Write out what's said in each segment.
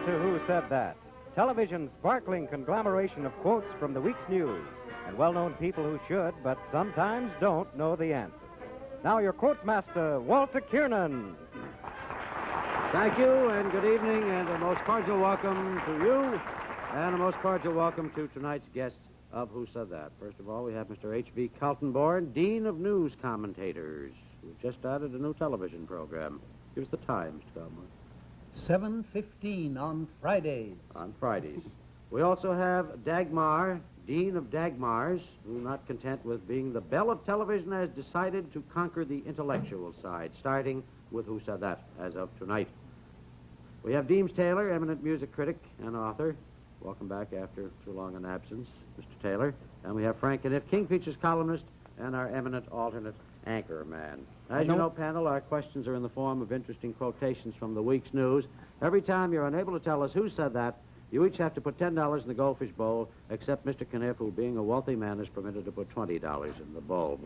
to Who Said That, television's sparkling conglomeration of quotes from the week's news, and well-known people who should, but sometimes don't, know the answer. Now your quotes master, Walter Kiernan. Thank you, and good evening, and a most cordial welcome to you, and a most cordial welcome to tonight's guests of Who Said That. First of all, we have Mr. H.B. Kaltenborn, Dean of News Commentators, who just started a new television program. Here's the time, Mr. Kaltenborn. 7:15 on Fridays. On Fridays. We also have Dagmar, Dean of Dagmars, who, not content with being the belle of television, has decided to conquer the intellectual side, starting with Who Said That as of tonight. We have Deems Taylor, eminent music critic and author. Welcome back after too long an absence, Mr. Taylor. And we have Frank Kniff, King Features columnist and our eminent alternate anchor man. As you know, panel, our questions are in the form of interesting quotations from the week's news. Every time you're unable to tell us who said that, you each have to put $10 in the goldfish bowl, except Mr. Kniff, who, being a wealthy man, is permitted to put $20 in the bowl.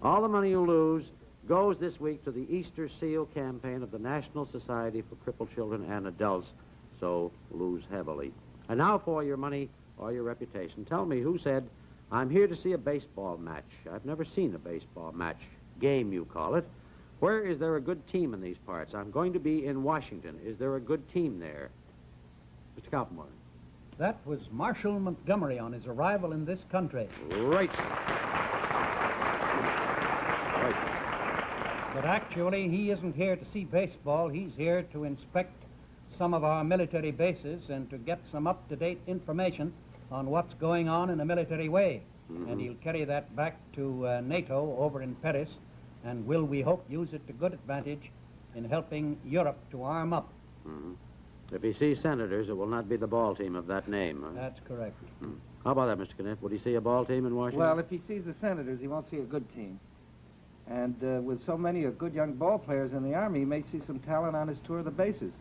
All the money you lose goes this week to the Easter Seal campaign of the National Society for Crippled Children and Adults, so lose heavily. And now for your money or your reputation. Tell me who said, "I'm here to see a baseball match. I've never seen a baseball match. Game, you call it. Where is there a good team in these parts? I'm going to be in Washington. Is there a good team there?" Mr. Kaltenborn. That was Marshall Montgomery on his arrival in this country. Right. But actually, he isn't here to see baseball. He's here to inspect some of our military bases and to get some up-to-date information on what's going on in a military way. Mm-hmm. And he'll carry that back to NATO over in Paris, and will, we hope, use it to good advantage in helping Europe to arm up. Mm-hmm. If he sees senators, it will not be the ball team of that name. Huh? That's correct. How about that, Mr. Kniff? Would he see a ball team in Washington? Well, if he sees the Senators, he won't see a good team. And with so many good young ball players in the Army, he may see some talent on his tour of the bases.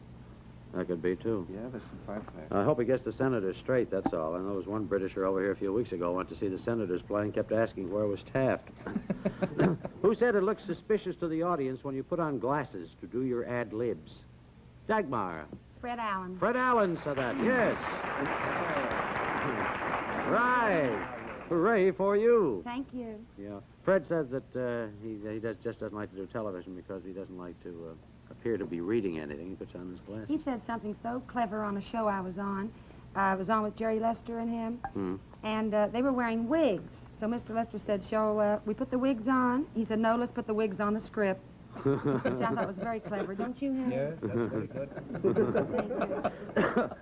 That could be, too. Yeah, there's some fine players. I hope he gets the Senators straight, that's all. I know there was one Britisher over here a few weeks ago went to see the Senators play and kept asking where was Taft. Who said it looks suspicious to the audience when you put on glasses to do your ad-libs? Dagmar. Fred Allen. Fred Allen said that, yes. Right. Hooray for you. Thank you. Yeah. Fred says that he just doesn't like to do television because he doesn't like to appear to be reading anything. He puts on his glasses. He said something so clever on a show I was on. I was on with Jerry Lester and him, and they were wearing wigs. So Mr. Lester said, shall we put the wigs on? He said, no, let's put the wigs on the script. Which I thought was very clever, don't you, Henry? Yes, that's very good.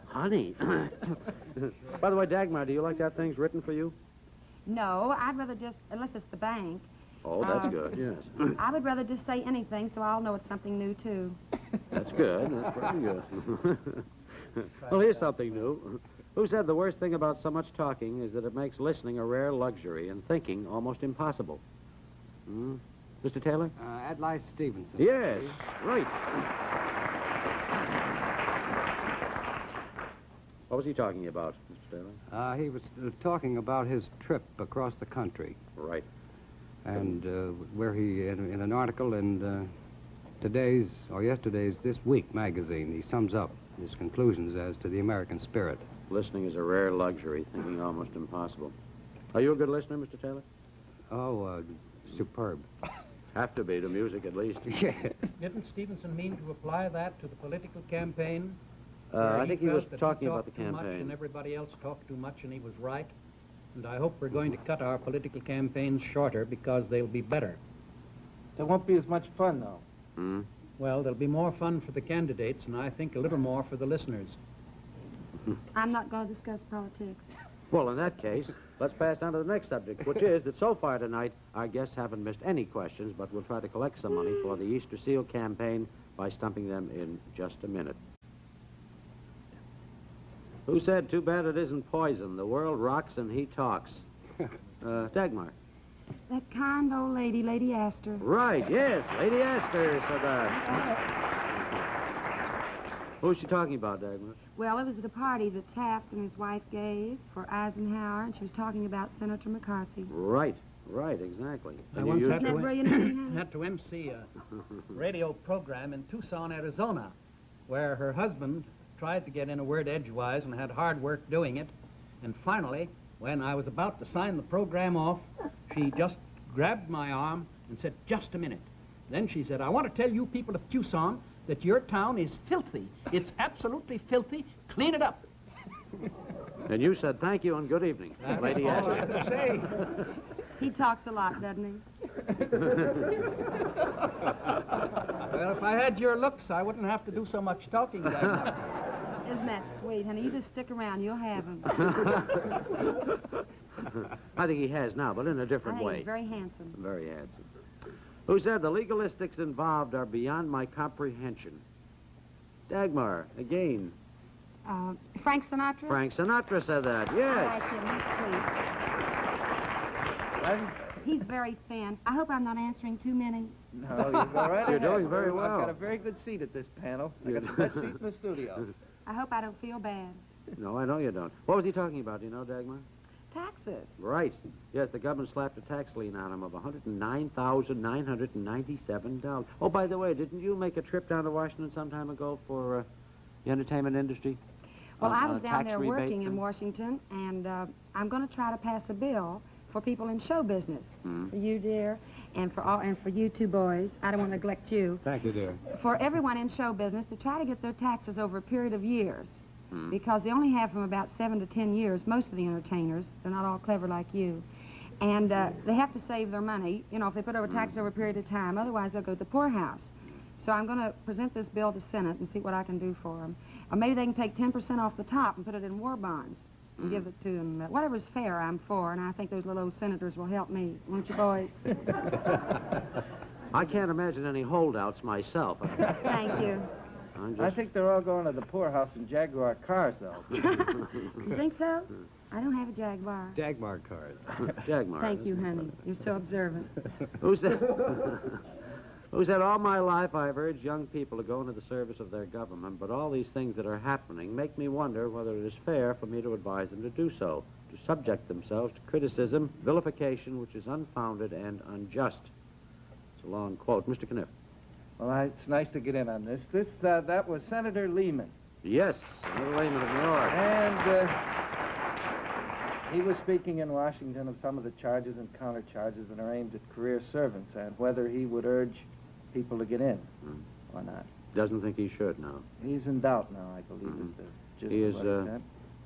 Honey. By the way, Dagmar, do you like to have things written for you? No, I'd rather just, unless it's the bank. Oh, that's good, yes. I would rather just say anything so I'll know it's something new, too. That's good. That's pretty good. Well, here's something new. Who said the worst thing about so much talking is that it makes listening a rare luxury and thinking almost impossible? Mr. Taylor? Adlai Stevenson. Yes, right. What was he talking about, Mr. Taylor? He was talking about his trip across the country. Right. And where he, in an article in yesterday's This Week magazine, he sums up his conclusions as to the American spirit. Listening is a rare luxury, thinking almost impossible. Are you a good listener, Mr. Taylor? Oh, superb. Have to be, to music at least. Yeah. Didn't Stevenson mean to apply that to the political campaign? I think he was talking about the Too much campaign. and everybody else talked too much, and he was right. And I hope we're going to cut our political campaigns shorter because they'll be better. There won't be as much fun, though. Well, there'll be more fun for the candidates, and I think a little more for the listeners. I'm not going to discuss politics. Well, in that case, let's pass on to the next subject, which is that so far tonight, our guests haven't missed any questions, but we'll try to collect some money for the Easter Seal campaign by stumping them in just a minute. Who said, too bad it isn't poison? The world rocks and he talks. Dagmar. That kind old lady, Lady Astor. Right, yes, Lady Astor said that. Who's she talking about, Dagmar? Well, it was at a party that Taft and his wife gave for Eisenhower, and she was talking about Senator McCarthy. Right, exactly. I once Isn't that brilliant? had to MC a radio program in Tucson, Arizona, where her husband tried to get in a word edgewise and had hard work doing it. And finally, when I was about to sign the program off, she just grabbed my arm and said, "Just a minute." Then she said, "I want to tell you people of Tucson that your town is filthy. It's absolutely filthy. Clean it up." And you said thank you and good evening, Lady All I Ashley. have to say. He talks a lot, doesn't he? Well, if I had your looks, I wouldn't have to do so much talking. Dagmar. Isn't that sweet, honey? You just stick around. You'll have him. I think he has now, but in a I different think way. he's very handsome. Very handsome. Who said the legalistics involved are beyond my comprehension? Dagmar, again. Frank Sinatra? Frank Sinatra said that, I yes. like him. He's very thin. I hope I'm not answering too many. No, you go right You're ahead. doing very well. I've got a very good seat at this panel. I got the best seat in the studio. I hope I don't feel bad. No, I know you don't. What was he talking about, do you know, Dagmar? Taxes. Right. Yes, the government slapped a tax lien on him of $109,997. Oh, by the way, didn't you make a trip down to Washington some time ago for the entertainment industry? Well, I On was a down tax there rebate working in thing? Washington, and I'm going to try to pass a bill for people in show business. For you, dear, and for you two boys. I don't want to neglect you. Thank you, dear. For everyone in show business to try to get their taxes over a period of years. Because they only have from about 7 to 10 years, most of the entertainers. They're not all clever like you. And they have to save their money, you know, if they put over taxes over a period of time. Otherwise, they'll go to the poorhouse. So I'm going to present this bill to Senate and see what I can do for them. Or maybe they can take 10% off the top and put it in war bonds and give it to them. Whatever's fair, I'm for, and I think those little old senators will help me. Won't you, boys? I can't imagine any holdouts myself. Thank you. I think they're all going to the poorhouse in Jaguar cars, though. You think so? I don't have a Jaguar. Dagmar card. Dagmar. Thank you, honey. You're so observant. Who said, who said, all my life I've urged young people to go into the service of their government, but all these things that are happening make me wonder whether it is fair for me to advise them to do so, to subject themselves to criticism, vilification, which is unfounded and unjust. It's a long quote. Mr. Kniff. Well, it's nice to get in on this. That was Senator Lehman. Yes, Senator Lehman of New York. And he was speaking in Washington of some of the charges and countercharges that are aimed at career servants and whether he would urge people to get in or not. Doesn't think he should now. He's in doubt now, I believe, is the gist He of is, what he said.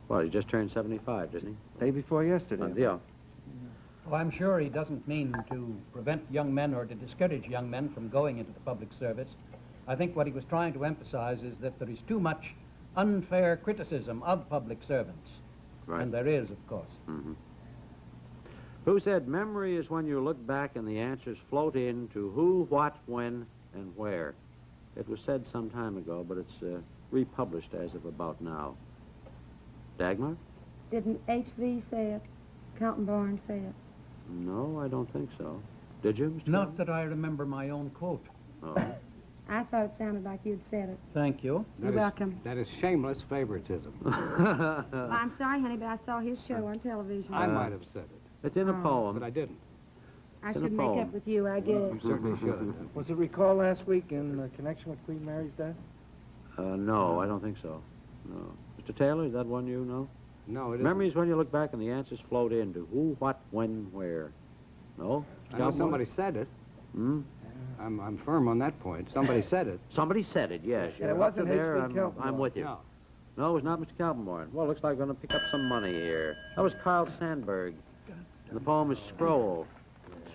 well, he just turned 75, doesn't he? Day before yesterday. Yeah. Well, I'm sure he doesn't mean to prevent young men or to discourage young men from going into the public service. I think what he was trying to emphasize is that there is too much unfair criticism of public servants. Right. And there is, of course. Who said memory is when you look back and the answers float in to who, what, when, and where? It was said some time ago, but it's republished as of about now. Dagmar? Didn't H.V. say it? Kaltenborn say it? No, I don't think so. Did you, Mr. Not that I remember my own quote. Oh. I thought it sounded like you'd said it. Thank you. You're welcome. That is shameless favoritism. Well, I'm sorry, honey, but I saw his show on television. I might have said it, It's in a poem. but I didn't. I in a should make poem. up with you, I guess. You certainly should. Was it recalled last week in connection with Queen Mary's death? No, I don't think so. No. Mr. Taylor, is that one you know? No, it isn't. Memory is when you look back and the answers float in to who, what, when, where. No? I know somebody said it. Hmm? I'm firm on that point. Somebody said it. Somebody said it, yes. And it You're up to wasn't there. H.V. I'm Kaltenborn. with you. No. No, it was not Mr. Kaltenborn. Well, looks like we're going to pick up some money here. That was Carl Sandburg. The poem is Scroll.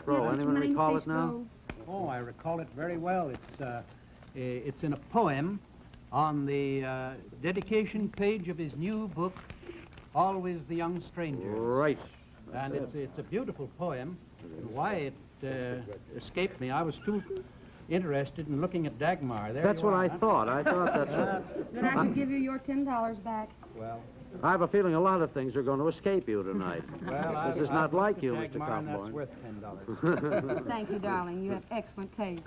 Scroll. Yeah, Anyone Mr. recall Manning, it now? Oh, I recall it very well. It's in a poem on the dedication page of his new book, Always the Young Stranger. Right. And it's a beautiful poem. Why it escaped me, I was too interested in looking at Dagmar. There That's you what are, I huh? thought. I thought that's what... Then I should give you your $10 back. Well, I have a feeling a lot of things are going to escape you tonight. well, This is I've not looked like at you, Mr. Dagmar, and that's Kaltenborn. worth $10. Thank you, darling. You have excellent taste.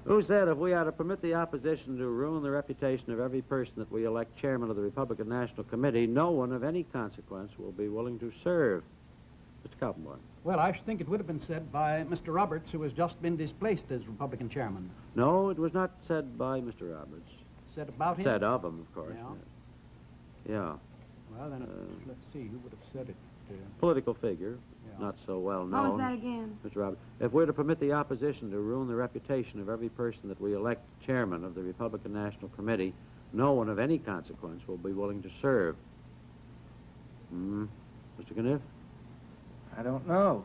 Who said if we are to permit the opposition to ruin the reputation of every person that we elect chairman of the Republican National Committee, no one of any consequence will be willing to serve? Mr. Mr. Kaltenborn. Well, I should think it would have been said by Mr. Roberts, who has just been displaced as Republican chairman. No, it was not said by Mr. Roberts. Said about him? Said of him, of course. Yeah. Yeah. Well, then, let's see, who would have said it? Political figure, Yeah. not so well What known. was that again? Mr. Roberts, if we're to permit the opposition to ruin the reputation of every person that we elect chairman of the Republican National Committee, no one of any consequence will be willing to serve. Mr. Kniff? I don't know.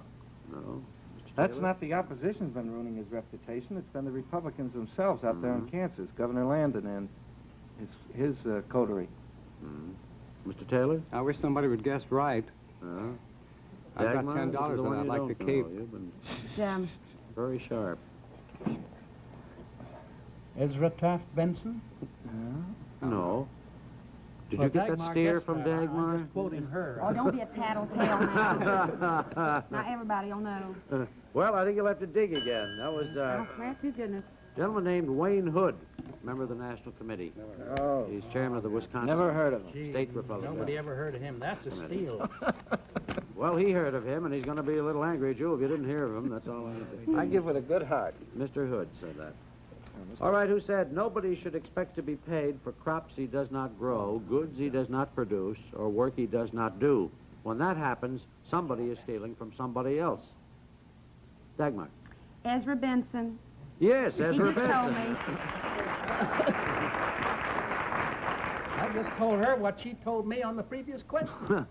No. Mr. That's Taylor? not the opposition's been ruining his reputation. It's been the Republicans themselves out there in Kansas, Governor Landon and his coterie. Mr. Taylor? I wish somebody would guess right. I've got Dagmar, $10 this is the that one I'd you like don't to know. keep. You've been It's, very sharp. Ezra Taft Benson? No. Did Well, you get Dagmar that steer guessed from that. I'm Dagmar? just quoting her. oh, don't be a tattletale now. Now everybody will know. Well, I think you'll have to dig again. That was Oh, crap, to goodness. a gentleman named Wayne Hood, member of the National Committee. Oh, He's chairman of the Wisconsin never heard of him. Gee, State Republican. Nobody ever heard of him. That's a steal. Well, he heard of him, and he's going to be a little angry at you if you didn't hear of him. That's all I can say. I give with a good heart. Mr. Hood said that. All right, who said nobody should expect to be paid for crops he does not grow, goods he does not produce, or work he does not do. When that happens, somebody is stealing from somebody else. Dagmar. Ezra Benson. Yes, He Ezra just told Benson. me. I just told her what she told me on the previous question.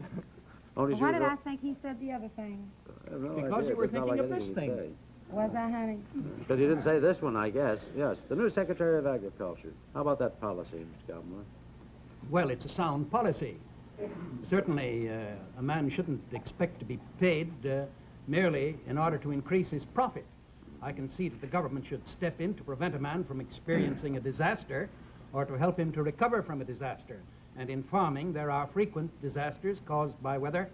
Only Why she did was I think he said the other thing? I have no Because idea. you were That's all thinking I of could this think thing. Was I, honey? Because you didn't say this one, I guess. Yes, the new Secretary of Agriculture. How about that policy, Mr. Gallimore? Well, it's a sound policy. Certainly, a man shouldn't expect to be paid merely in order to increase his profit. I can see that the government should step in to prevent a man from experiencing a disaster or to help him to recover from a disaster. And in farming, there are frequent disasters caused by weather,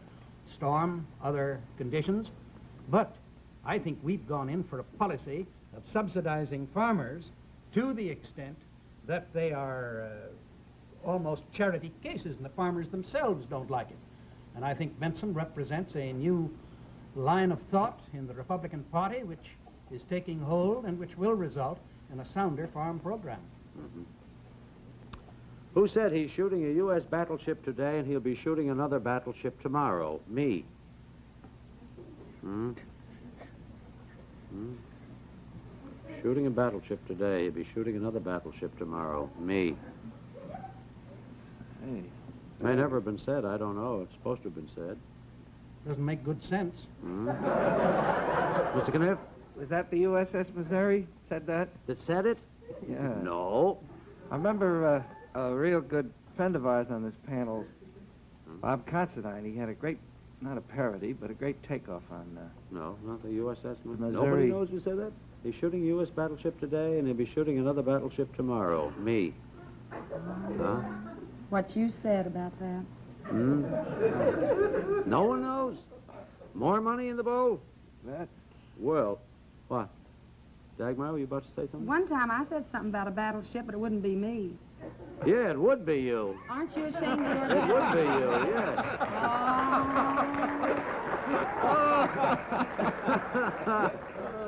storm, other conditions. But I think we've gone in for a policy of subsidizing farmers to the extent that they are almost charity cases, and the farmers themselves don't like it. And I think Benson represents a new line of thought in the Republican Party which is taking hold and which will result in a sounder farm program. Who said he's shooting a U.S. battleship today and he'll be shooting another battleship tomorrow? Me. Shooting a battleship today, he'll be shooting another battleship tomorrow. Me. Hey. May never have been said. I don't know. It's supposed to have been said. Doesn't make good sense. Mr. Kniff? Was that the USS Missouri said that? That said it? Yeah. No. I remember a real good friend of ours on this panel, Bob Considine. He had a great, not a parody, but a great takeoff on... No, not the USS Missouri. Nobody knows who said that? He's shooting a U.S. battleship today, and he'll be shooting another battleship tomorrow. Me. Huh? What you said about that. No one knows. More money in the bowl? That. Well, what? Dagmar, were you about to say something? One time I said something about a battleship, but it wouldn't be me. Yeah, it would be you. Aren't you ashamed of It yourself? would be you, yes.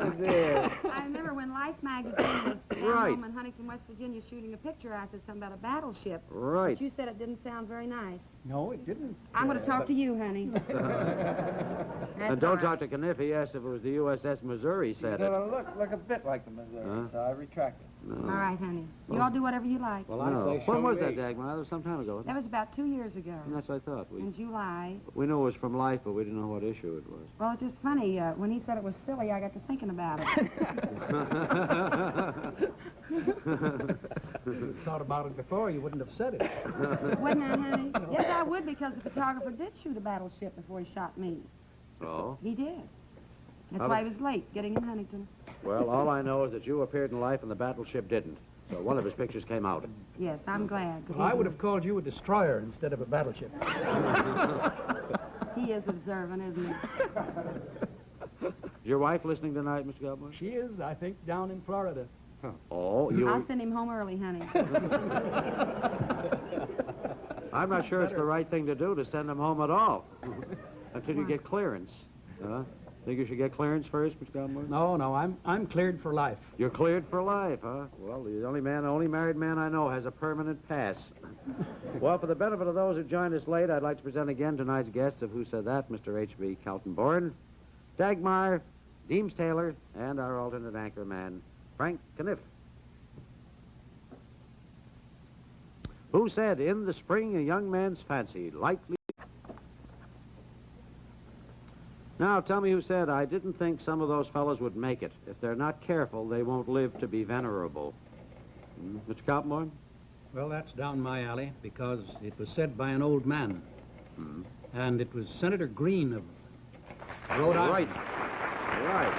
Oh, dear. I remember when Life magazine was down Right. home in Huntington, West Virginia, shooting a picture. I said something about a battleship. Right. But you said it didn't sound very nice. No, it didn't. I'm going to talk to you, honey. And don't talk to Kniff. He asked if it was the USS Missouri said it. Well, look a bit like the Missouri, Huh? so I retract it. No. All right, honey. You all do whatever you like. Well, No. I say, When show was me. that, Dagmar? That was some time ago. Wasn't That was about 2 years ago. it? That's what I thought. In July. We knew it was from Life, but we didn't know what issue it was. Well, it's just funny. When he said it was silly, I got to thinking about it. If you thought about it before, you wouldn't have said it. Wouldn't I, honey? Yes, I would, because the photographer did shoot a battleship before he shot me. Oh? He did. That's How why did- he was late getting in Huntington. Well, all I know is that you appeared in Life and the battleship didn't. So one of his pictures came out. Yes, I'm glad. 'cause Well, I he- would have called you a destroyer instead of a battleship. He is observant, isn't he? Is your wife listening tonight, Mr. Gallimore? She is, I think, down in Florida. Oh, I'll you... send him home early, honey. I'm not sure it's the right thing to do to send him home at all. Until you get clearance. Think you should get clearance first, Mr. Gilmore? No, I'm cleared for life. You're cleared for life, huh? Well, the only married man I know has a permanent pass. Well, for the benefit of those who joined us late, I'd like to present again tonight's guests of Who Said That, Mr. H.B. Kaltenborn, Dagmar, Deems Taylor, and our alternate anchor man, Frank Kniff. Who said, in the spring, a young man's fancy lightly... Now, tell me who said, I didn't think some of those fellows would make it. If they're not careful, they won't live to be venerable. Mr. Kaltenborn? Well, that's down my alley because it was said by an old man. And it was Senator Green of Rhode Island. Right.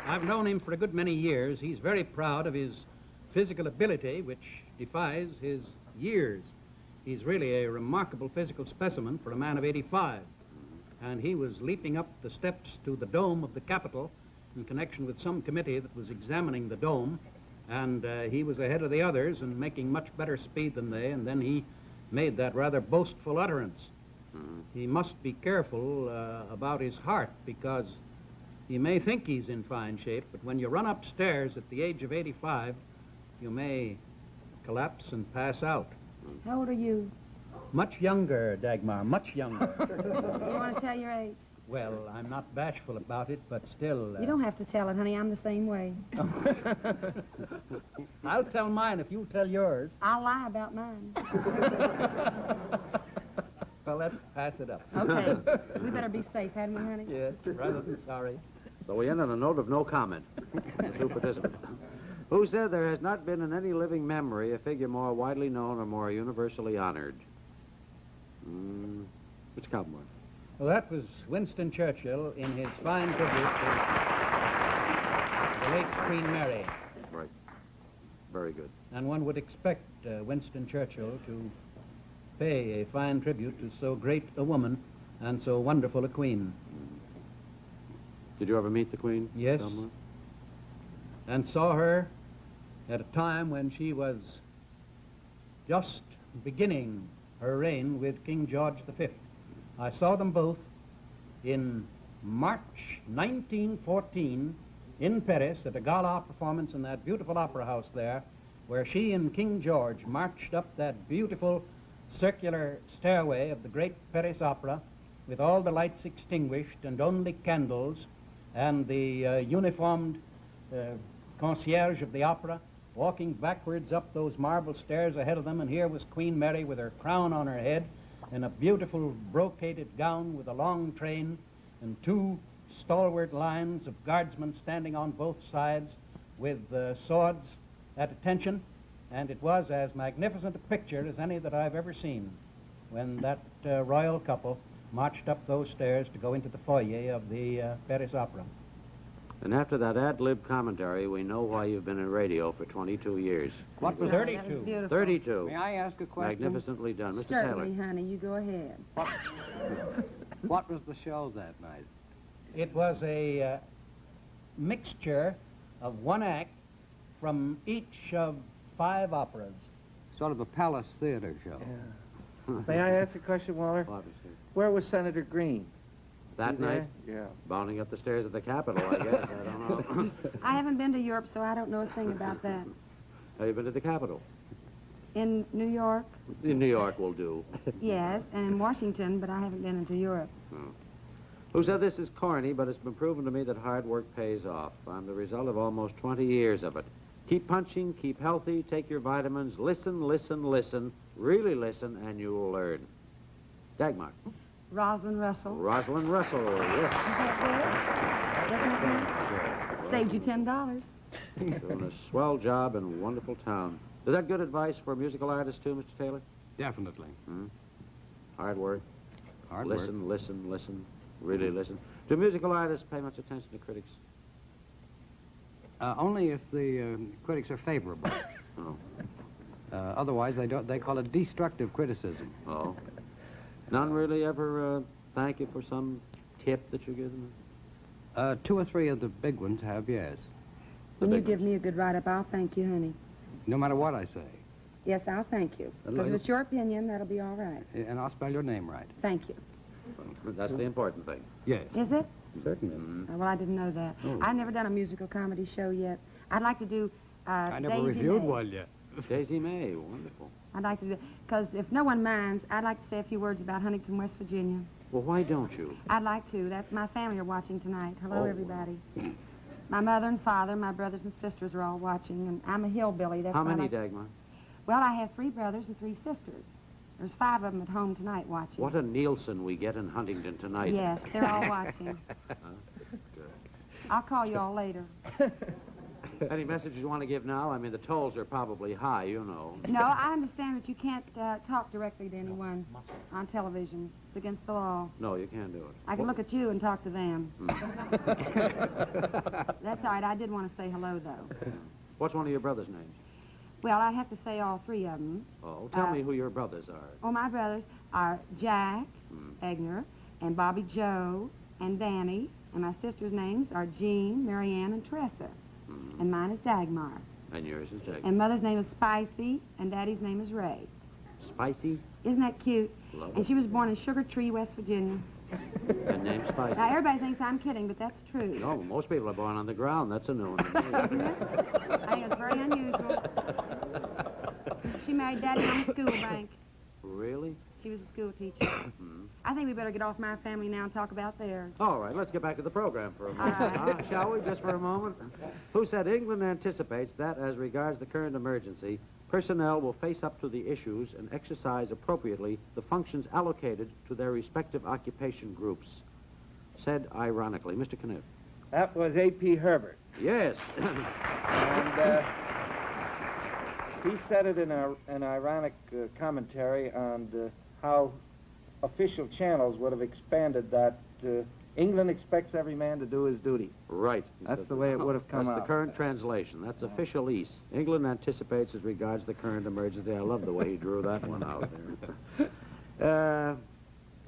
I've known him for a good many years. He's very proud of his physical ability, which defies his years. He's really a remarkable physical specimen for a man of 85. And he was leaping up the steps to the dome of the Capitol in connection with some committee that was examining the dome. And he was ahead of the others and making much better speed than they, and then he made that rather boastful utterance. He must be careful about his heart because he may think he's in fine shape, but when you run upstairs at the age of 85, you may collapse and pass out. How old are you? Much younger, Dagmar, much younger. You want to tell your age? Well, I'm not bashful about it, but still... You don't have to tell it, honey. I'm the same way. I'll tell mine if you tell yours. I'll lie about mine. Well, let's pass it up. Okay. We better be safe, hadn't we, honey? Yes, rather than sorry. So we end on a note of no comment. The two participants. Who said there has not been in any living memory a figure more widely known or more universally honored? Mr. Kaltenborn. Well, that was Winston Churchill in his fine tribute to the late Queen Mary. Right. Very good. And one would expect Winston Churchill to pay a fine tribute to so great a woman and so wonderful a queen. Did you ever meet the Queen? Yes. Kaltenborn? And saw her at a time when she was just beginning her reign with King George V. I saw them both in March 1914 in Paris at a gala performance in that beautiful opera house there, where she and King George marched up that beautiful circular stairway of the great Paris Opera with all the lights extinguished and only candles, and the uniformed concierge of the opera walking backwards up those marble stairs ahead of them, and here was Queen Mary with her crown on her head in a beautiful brocaded gown with a long train and two stalwart lines of guardsmen standing on both sides with swords at attention, and it was as magnificent a picture as any that I've ever seen when that royal couple marched up those stairs to go into the foyer of the Paris Opera. And after that ad-lib commentary, we know why you've been in radio for 22 years. What was That 32? was beautiful. 32. May I ask a question? Magnificently done. Mr. Certainly, Taylor. honey. You go ahead. What was the show that night? It was a mixture of one act from each of 5 operas. Sort of a palace theater show. May I ask a question, Waller? Obviously. Where was Senator Green? That You there? night? Yeah. Bounding up the stairs of the Capitol, I guess. I don't know. I haven't been to Europe, so I don't know a thing about that. Have you been to the Capitol? In New York, In New York will do. yes, and in Washington, but I haven't been into Europe. Who said this is corny, but it's been proven to me that hard work pays off. I'm the result of almost 20 years of it. Keep punching, keep healthy, take your vitamins, listen, listen, listen, really listen, and you'll learn. Dagmar. Rosalind Russell. Rosalind Russell, yes. Saved you $10. Doing a swell job in a wonderful town. Is that good advice for musical artists, too, Mr. Taylor? Definitely. Hard work. Hard work. Listen, listen, listen. Really listen. Do musical artists pay much attention to critics? Only if the critics are favorable. Oh. Otherwise, they call it destructive criticism. Oh. None really ever thank you for some tip that you give them? 2 or 3 of the big ones have, yes. When you give me a good write-up, I'll thank you, honey. No matter what I say. Yes, I'll thank you. Because if it's your opinion, that'll be all right. And I'll spell your name right. Thank you. That's the important thing. Yes. Is it? Certainly. Well, I didn't know that. Oh. I've never done a musical comedy show yet. I'd like to do I never Daisy reviewed May. one yet. Daisy May, wonderful. I'd like to do because if no one minds, I'd like to say a few words about Huntington, West Virginia. Well, why don't you? I'd like to. That's my family are watching tonight. Hello, Oh. everybody. My mother and father, my brothers and sisters are all watching, and I'm a hillbilly. That's How why I many, like- Dagmar? Well, I have 3 brothers and 3 sisters. There's 5 of them at home tonight watching. What a Nielsen we get in Huntington tonight. Yes, they're all watching. I'll call you all later. Any messages you want to give now? I mean, the tolls are probably high, you know. No, I understand that you can't talk directly to anyone on television. It's against the law. No, you can't do it. I can look at you and talk to them. That's all right. I did want to say hello, though. What's one of your brothers' names? Well, I have to say all 3 of them. Oh, tell me who your brothers are. Oh, my brothers are Jack Egner and Bobby Joe and Danny, and my sisters' names are Jean, Marianne, and Teresa. And mine is Dagmar. And yours is Dagmar. And Mother's name is Spicy, and Daddy's name is Ray. Spicy? Isn't that cute? Love And it. she was born in Sugar Tree, West Virginia. And name's Spicy. Now, everybody thinks I'm kidding, but that's true. No, most people are born on the ground. That's a new one. I think it's very unusual. She married Daddy on the school bank. Really? She was a school teacher. I think we better get off my family now and talk about theirs. All right, let's get back to the program for a moment, All right. huh? Shall we, just for a moment? Who said England anticipates that, as regards the current emergency, personnel will face up to the issues and exercise appropriately the functions allocated to their respective occupation groups? Said ironically. Mr. Kniff. That was A.P. Herbert. Yes. And he said it in an ironic commentary on how official channels would have expanded that England expects every man to do his duty. Right. That's the way it would have come That's out. the current translation. That's officialese. England anticipates as regards the current emergency. I love the way he drew that one out there.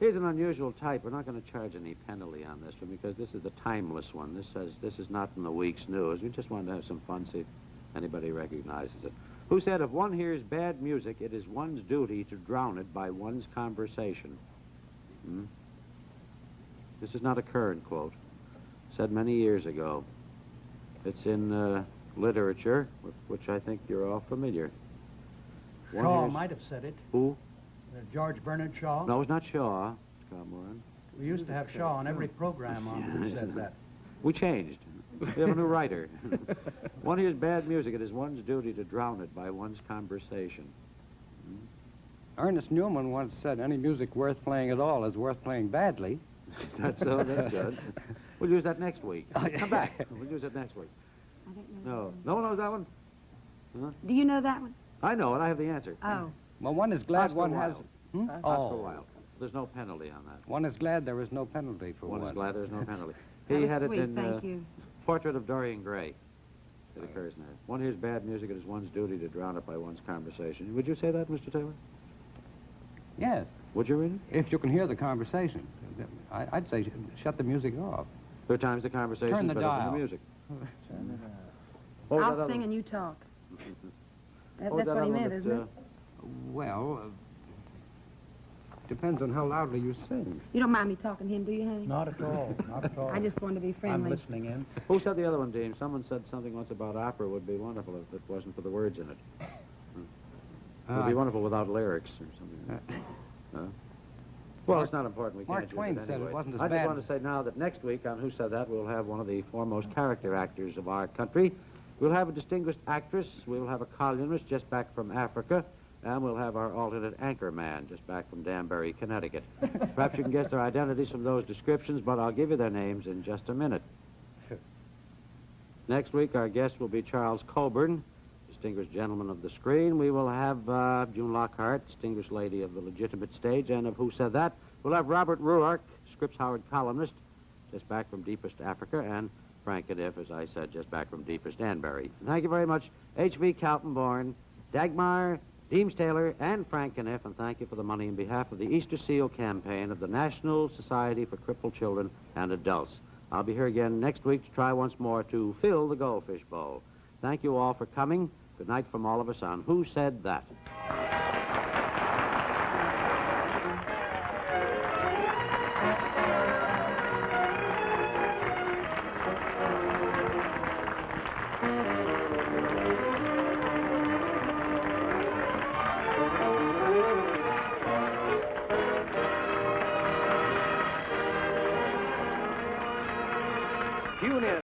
Here's an unusual type. We're not going to charge any penalty on this one because this is a timeless one. This is not in the week's news. We just wanted to have some fun, see if anybody recognizes it. Who said, if one hears bad music, it is one's duty to drown it by one's conversation? This is not a current quote. Said many years ago. It's in literature, with which I think you're all familiar. One Shaw hears- might have said it. Who? George Bernard Shaw. No, it's not Shaw. Scarborough. We used to have Shaw on every program on who said that. We changed. We have a new writer. One hears bad music, it is one's duty to drown it by one's conversation. Ernest Newman once said, any music worth playing at all is worth playing badly. That's so, that's good. We'll use that next week. Come back. We'll use it next week. I don't know. No one knows that one? Huh? Do you know that one? I know it. I have the answer. Oh. Well, one is glad Oscar one Wilde. has... Oscar Wilde. There's no penalty on that. One is glad there is no penalty for One one. is glad there's no penalty. That He was had sweet, it in thank you. Portrait of Dorian Gray. It occurs in there. One hears bad music, it is one's duty to drown it by one's conversation. Would you say that, Mr. Taylor? Yes, Would you read it? if you can hear the conversation. I'd say shut the music off. Third time's the conversation, Turn the better than dial. the music. What was that I'll other sing one? and you talk. What was That's that what he other one meant, that, isn't it? Well, depends on how loudly you sing. You don't mind me talking to him, do you, honey? Not at all. Not at all. I just wanted to be I'm friendly. listening in. Who said the other one, Dean? Someone said something once about opera would be wonderful if it wasn't for the words in it. It would be wonderful without lyrics or something. Well, it's not important. We Mark can't use Twain it said it anyway. wasn't as I bad. just want to say now that next week on Who Said That, we'll have one of the foremost character actors of our country. We'll have a distinguished actress. We'll have a columnist just back from Africa. And we'll have our alternate anchor man just back from Danbury, Connecticut. Perhaps you can guess their identities from those descriptions, but I'll give you their names in just a minute. Next week, our guest will be Charles Coburn, distinguished gentleman of the screen. We will have June Lockhart, distinguished lady of the legitimate stage, and of Who Said That. We'll have Robert Ruark, Scripps Howard columnist, just back from deepest Africa, and Frank Kniff, as I said, just back from deepest Danbury. Thank you very much, H.V. Kaltenborn, Dagmar, Deems Taylor, and Frank Kniff, and thank you for the money in behalf of the Easter Seal campaign of the National Society for Crippled Children and Adults. I'll be here again next week to try once more to fill the goldfish bowl. Thank you all for coming. Good night from all of us on Who Said That? Tune in